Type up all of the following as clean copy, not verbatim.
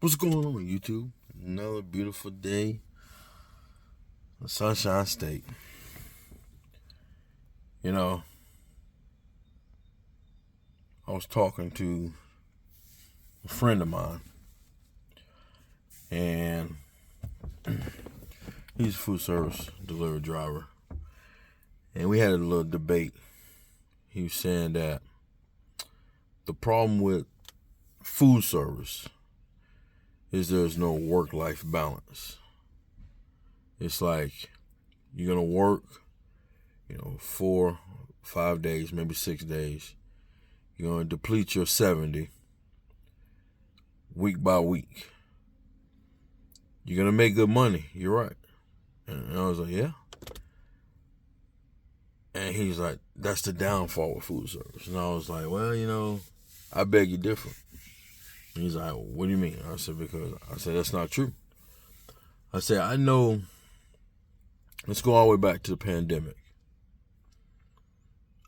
What's going on, YouTube? Another beautiful day in Sunshine State. You know, I was talking to a friend of mine, and he's a food service delivery driver. And we had a little debate. He was saying that the problem with food service is there's no work-life balance. It's like you're going to work, 4, 5 days, maybe 6 days. You're going to deplete your 70 week by week. You're going to make good money. You're right. And I was like, yeah. And he's like, that's the downfall with food service. And I was like, well, I beg you differ. And he's like, what do you mean? I said, that's not true. I said, I know, let's go all the way back to the pandemic.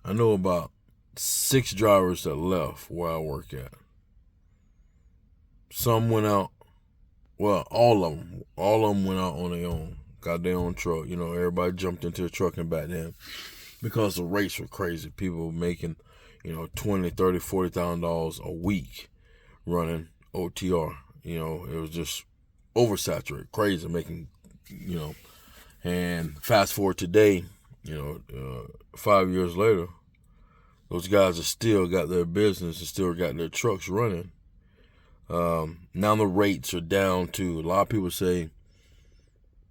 I know about 6 drivers that left where I work at. Some went out, well, all of them went out on their own, got their own truck. Everybody jumped into the truck and back then because the rates were crazy. People were making, $20, $30, $40,000 a week running OTR. It was just oversaturated, crazy, making, and fast forward today, 5 years later, those guys have still got their business and still got their trucks running. Now the rates are down to, a lot of people say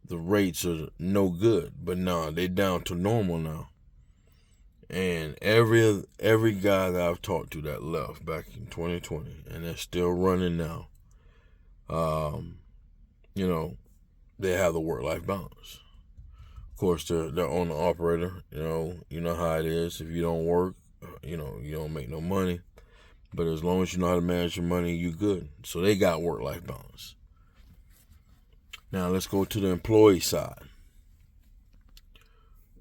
the rates are no good, but no, they're down to normal now. And every guy that I've talked to that left back in 2020, and they're still running now, they have the work-life balance. Of course, they're owner operator. You know how it is. If you don't work, you don't make no money. But as long as you know how to manage your money, you good. So they got work-life balance. Now let's go to the employee side,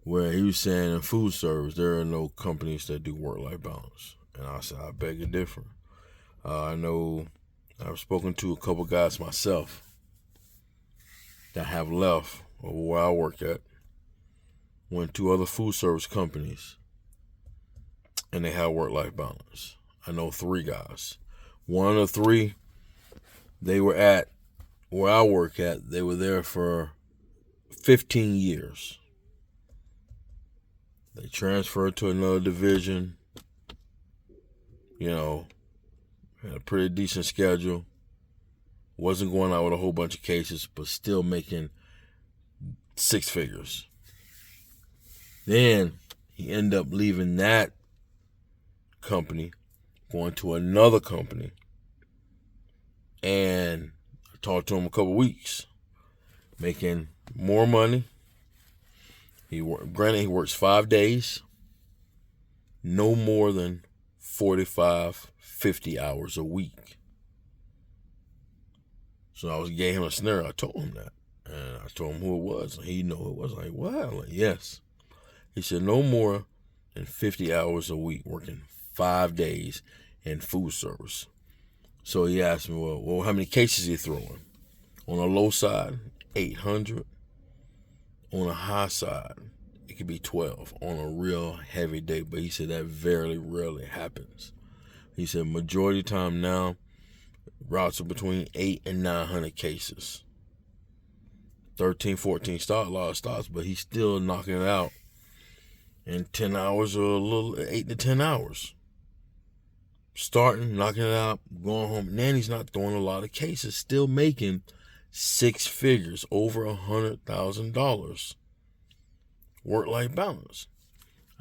where he was saying in food service there are no companies that do work-life balance. And I said, I beg to differ. I know I've spoken to a couple guys myself that have left where I work at, went to other food service companies, and they have work-life balance. I know 3 guys. One of the 3, they were at where I work at, they were there for 15 years. They transferred to another division, had a pretty decent schedule. Wasn't going out with a whole bunch of cases, but still making 6 figures. Then he ended up leaving that company, going to another company, and I talked to him a couple weeks, making more money. Granted, he works 5 days, no more than 45, 50 hours a week. So I gave him a scenario. I told him that, and I told him who it was, and he knew who it was. I'm like, wow, like, yes. He said no more than 50 hours a week, working 5 days in food service. So he asked me, well, how many cases he throwing? On a low side, 800. On a high side, it could be 12 on a real heavy day. But he said that very rarely happens. He said majority of the time now, routes are between 8 and 900 cases. 13, 14 start, a lot of starts, but he's still knocking it out in 10 hours or a little, 8 to 10 hours. Starting, knocking it out, going home. And then he's not throwing a lot of cases, still making 6 figures, over $100,000. Work-life balance.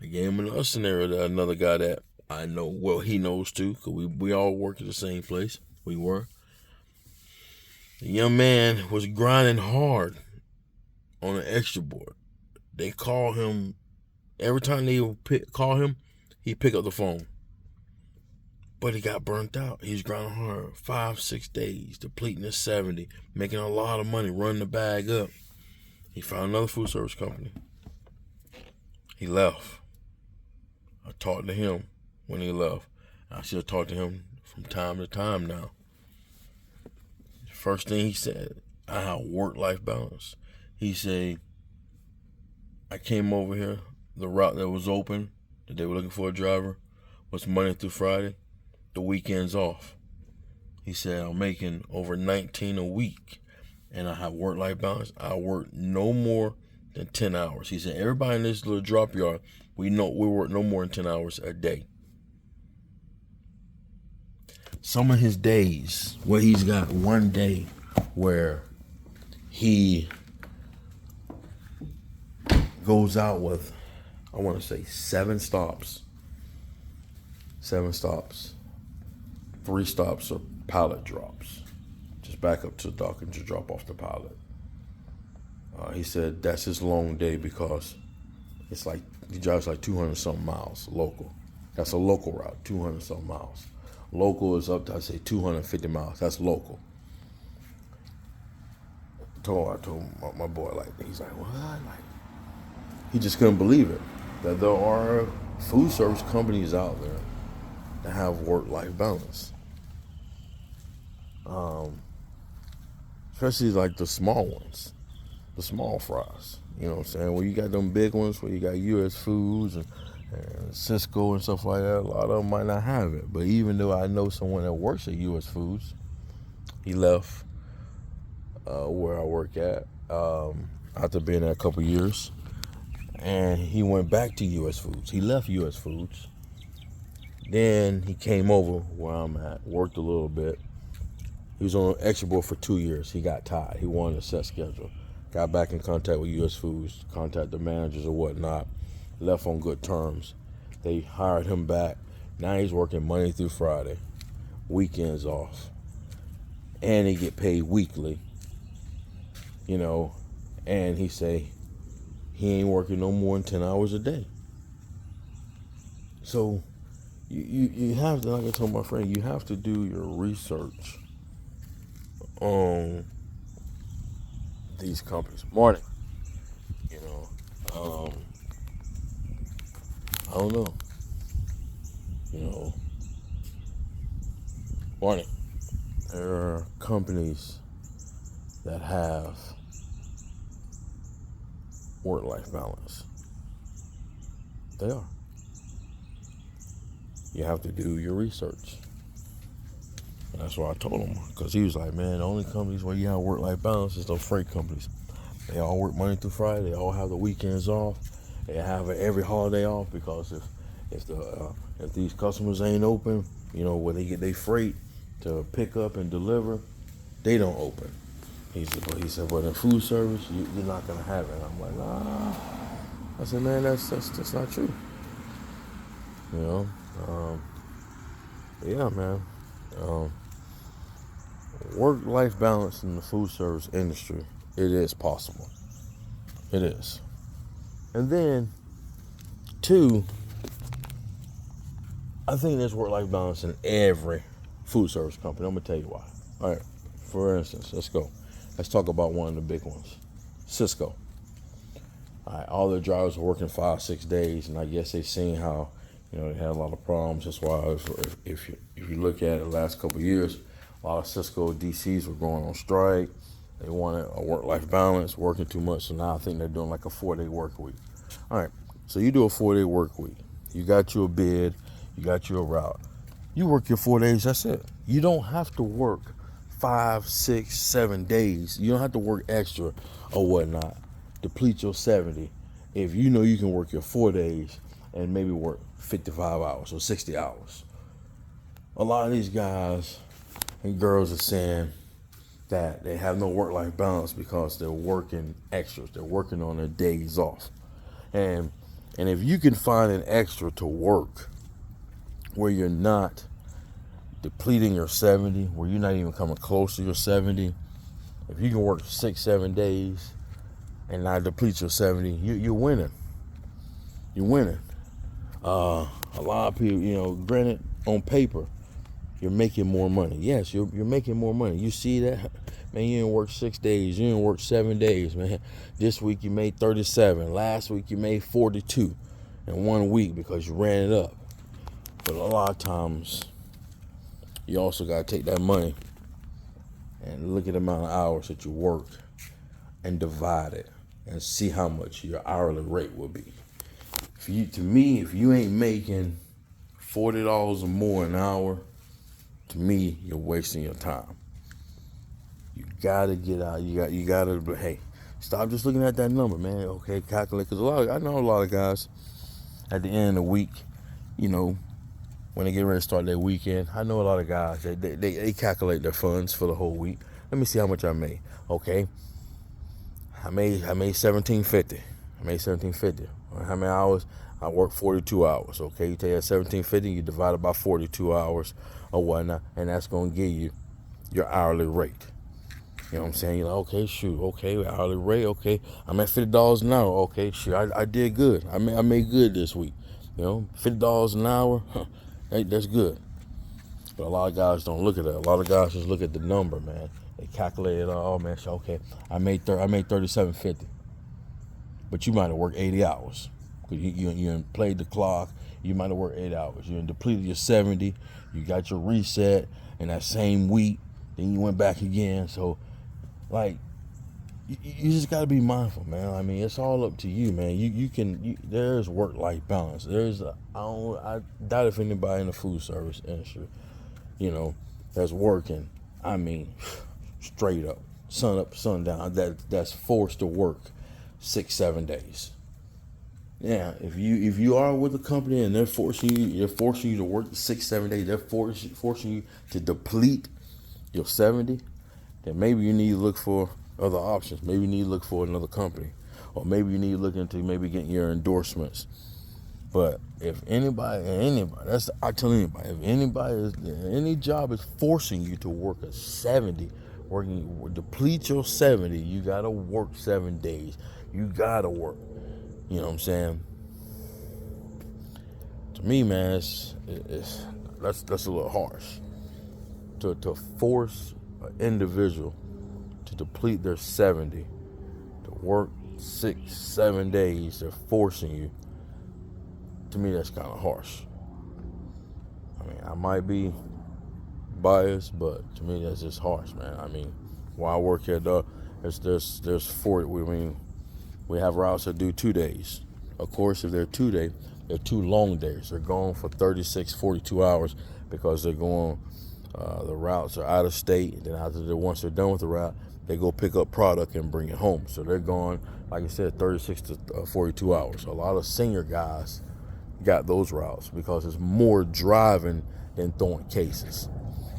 I gave him another scenario that another guy that I know, well, he knows too, because we all work at the same place. We were. The young man was grinding hard on an extra board. They call him, every time they would call him, he'd pick up the phone. But he got burnt out. He's grinding hard 5, 6 days, depleting his 70, making a lot of money, running the bag up. He found another food service company. He left. I talked to him when he left. I still talk to him from time to time now. First thing he said, I have work-life balance. He said, I came over here, the route that was open, that they were looking for a driver, was Monday through Friday, the weekends off. He said, I'm making over 19 a week, and I have work-life balance. I work no more than 10 hours. He said, everybody in this little drop yard, we work no more than 10 hours a day. Some of his days, where he's got one day where he goes out with, I want to say 7 stops. 7 stops. 3 stops are pallet drops. Just back up to the dock and just drop off the pallet. He said that's his long day because it's like he drives like 200 something miles local. That's a local route, 200 something miles. Local is up to, I say, 250 miles. That's local. I told my boy, like, he's like, what? Like, he just couldn't believe it, that there are food service companies out there that have work-life balance. Especially like the small ones, the small fries. You know what I'm saying? Where you got them big ones, where you got U.S. Foods and Cisco and stuff like that, a lot of them might not have it. But even though I know someone that works at U.S. Foods, he left where I work at after being there a couple years, and he went back to U.S. Foods. He left U.S. Foods. Then he came over where I'm at, worked a little bit. He was on extra board for 2 years. He got tired. He wanted a set schedule. Got back in contact with U.S. Foods, contacted the managers or whatnot, left on good terms. They hired him back. Now he's working Monday through Friday, weekends off. And he get paid weekly, you know, and he say he ain't working no more than 10 hours a day. So you have to, like I told my friend, you have to do your research on these companies. Morning. You know, I don't know. You know, morning. There are companies that have work-life balance. They are. You have to do your research. And that's what I told him, because he was like, man, the only companies where you have work-life balance is those freight companies. They all work Monday through Friday. They all have the weekends off. They have every holiday off, because if these customers ain't open, you know, where they get their freight to pick up and deliver, they don't open. He said, but in food service, you're not gonna have it. And I'm like, nah. I said, man, that's not true. You know, yeah, man. Work-life balance in the food service industry, it is possible. It is. And then, 2, I think there's work-life balance in every food service company. I'm going to tell you why. All right, for instance, let's go. Let's talk about one of the big ones, Cisco. All right, all their drivers are working 5-6 days, and I guess they've seen how, you know, they had a lot of problems. That's why if you look at it the last couple of years, a lot of Cisco DCs were going on strike. They wanted a work-life balance, working too much. So now I think they're doing like a 4-day work week. All right, so you do a 4-day work week. You got you a bid, you got you a route. You work your 4 days, that's it. You don't have to work 5, 6, 7 days. You don't have to work extra or whatnot. Deplete your 70 if you know you can work your 4 days and maybe work 55 hours or 60 hours. A lot of these guys and girls are saying that they have no work-life balance because they're working extras. They're working on their days off. And if you can find an extra to work where you're not depleting your 70, where you're not even coming close to your 70, if you can work 6-7 days and not deplete your 70, you're winning. You're winning. A lot of people, you know, granted, on paper, you're making more money. Yes, you're making more money. You see that? Man, you didn't work 6 days. You didn't work 7 days, man. This week you made 37. Last week you made 42 in 1 week because you ran it up. But a lot of times, you also got to take that money and look at the amount of hours that you work and divide it and see how much your hourly rate will be. To me, if you ain't making $40 or more an hour, to me, you're wasting your time. You gotta get out. You gotta. Hey, stop just looking at that number, man. Okay, calculate. Because I know a lot of guys at the end of the week, you know, when they get ready to start their weekend, I know a lot of guys they calculate their funds for the whole week. Let me see how much I made. Okay, I made $17.50. I made $17.50. How many hours? I worked 42 hours. Okay, you take that $17.50, you divide it by 42 hours or whatnot, and that's gonna give you your hourly rate. You know what I'm saying? You're like, okay, shoot, okay, hourly rate, okay, I'm at $50 an hour. Okay, shoot, I did good. I made good this week. You know, $50 an hour, that's good. But a lot of guys don't look at that. A lot of guys just look at the number, man. They calculate it all, man. So, okay, I made $37.50. But you might have worked 80 hours. Because you played the clock. You might have worked 8 hours. You depleted your 70. You got your reset in that same week. Then you went back again. So, like, you just got to be mindful, man. I mean, it's all up to you, man. There's work-life balance. I doubt if anybody in the food service industry, you know, that's working, I mean, straight up, sun up, sun down, that's forced to work 6-7 days. Yeah, if you are with a company and they're forcing you to work 6-7 days, they're forcing you to deplete your 70, then maybe you need to look for other options. Maybe you need to look for another company, or maybe you need to look into maybe getting your endorsements. But if I tell anybody, if any job is forcing you to work a 70, deplete your 70, you gotta work 7 days. You gotta work. You know what I'm saying? To me, man, that's a little harsh. To force an individual to deplete their 70, to work 6-7 days, they're forcing you. To me, that's kind of harsh. I mean, I might be biased, but to me, that's just harsh, man. I mean, while I work here, there's 40. We have routes that do 2 days. Of course, if they're 2 days, they're 2 long days. They're going for 36, 42 hours because they're going. The routes are out of state. Then once they're done with the route, they go pick up product and bring it home. So they're going, like I said, 36 to 42 hours. So a lot of senior guys got those routes because it's more driving than throwing cases.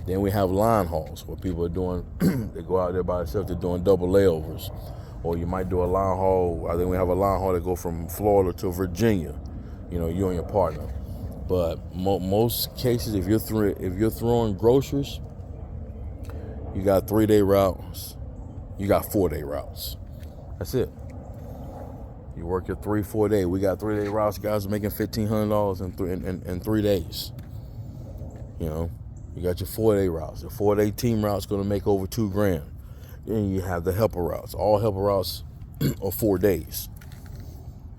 Then we have line hauls where people are doing, they go out there by themselves, they're doing double layovers. Or you might do a line haul. I think we have a line haul that go from Florida to Virginia. You know, you and your partner. But most cases, if you're throwing groceries, you got 3-day routes. You got 4-day routes. That's it. You work your 3-4 day. We got 3-day routes. Guys are making $1,500 in 3 days. You know, you got your 4-day routes. The 4-day team route's going to make over $2,000. Then you have the helper routes. All helper routes are 4 days.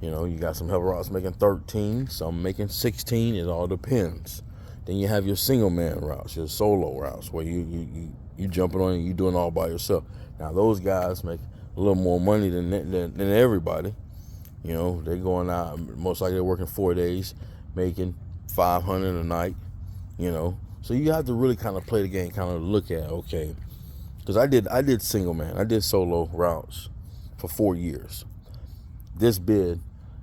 You know, you got some helper routes making 13, some making 16. It all depends. Then you have your single man routes, your solo routes, where you jumping on and you doing it all by yourself. Now those guys make a little more money than everybody. You know, they're going out, most likely they're working 4 days, making $500 a night. You know, so you have to really kind of play the game, kind of look at, okay, because I did single man, I did solo routes for 4 years. This bid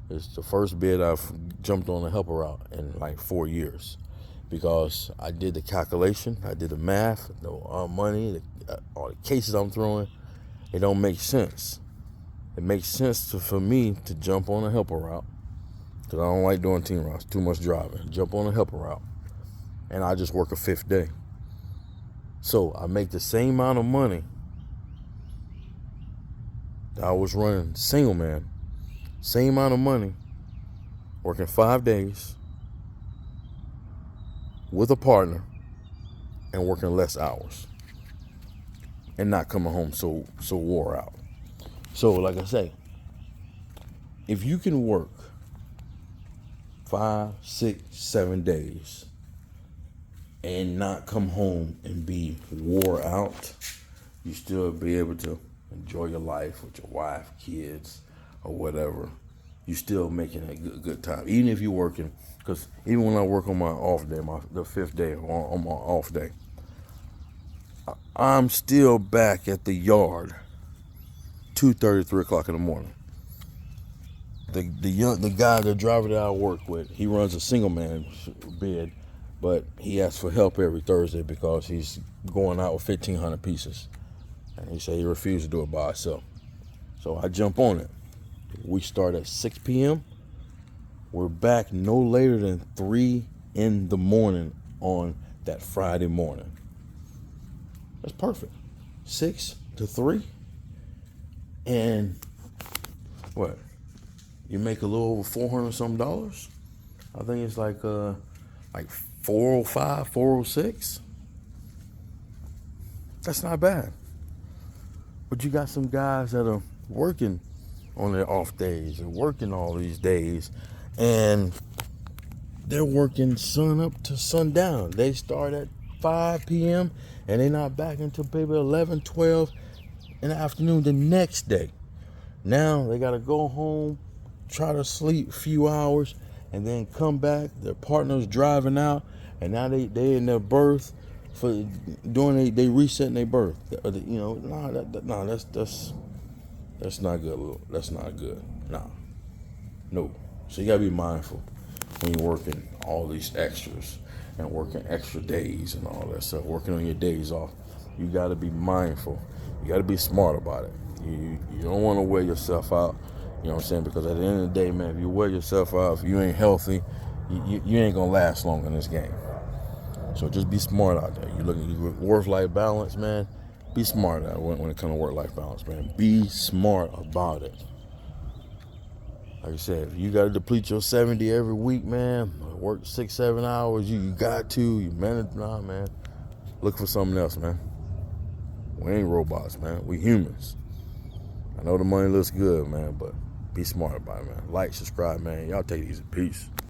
is the first bid I've jumped on a helper route in like 4 years, because I did the calculation, I did the math, the money, all the cases I'm throwing. It don't make sense. It makes sense for me to jump on a helper route, because I don't like doing team routes, too much driving. Jump on a helper route, and I just work a 5th day. So I make the same amount of money that I was running single man. Same amount of money, working 5 days with a partner and working less hours and not coming home so wore out. So like I say, if you can work 5, 6, 7 days and not come home and be wore out, you still be able to enjoy your life with your wife, kids, or whatever. You still making a good time, even if you're working. Because even when I work on my off day, the fifth day on my off day, I'm still back at the yard 2:30, 3 o'clock in the morning. The guy, the driver that I work with, he runs a single man bid, but he asks for help every Thursday because he's going out with 1,500 pieces, and he said he refused to do it by himself. So I jump on it. We start at 6 p.m. We're back no later than 3 in the morning on that Friday morning. That's perfect. 6 to 3, and what? You make a little over $400 some dollars. I think it's like 405, 406. That's not bad. But you got some guys that are working on their off days and working all these days, and they're working sun up to sundown. They start at 5 p.m. and they're not back until maybe 11, 12 in the afternoon the next day. Now they got to go home, try to sleep a few hours, and then come back. Their partner's driving out, and now they in their berth for doing they resetting their berth. That's not good. That's not good. No. So you gotta be mindful when you're working all these extras and working extra days and all that stuff. Working on your days off, you gotta be mindful. You gotta be smart about it. You don't want to wear yourself out. You know what I'm saying? Because at the end of the day, man, if you wear yourself out, if you ain't healthy, you ain't gonna last long in this game. So just be smart out there. You're looking at work-life balance, man. Be smart out when it comes to work-life balance, man. Be smart about it. Like I said, if you got to deplete your 70 every week, man, work 6-7 hours, you got to, you manage, man. Look for something else, man. We ain't robots, man. We humans. I know the money looks good, man, but be smart about it, man. Like, subscribe, man. Y'all take it easy. Peace.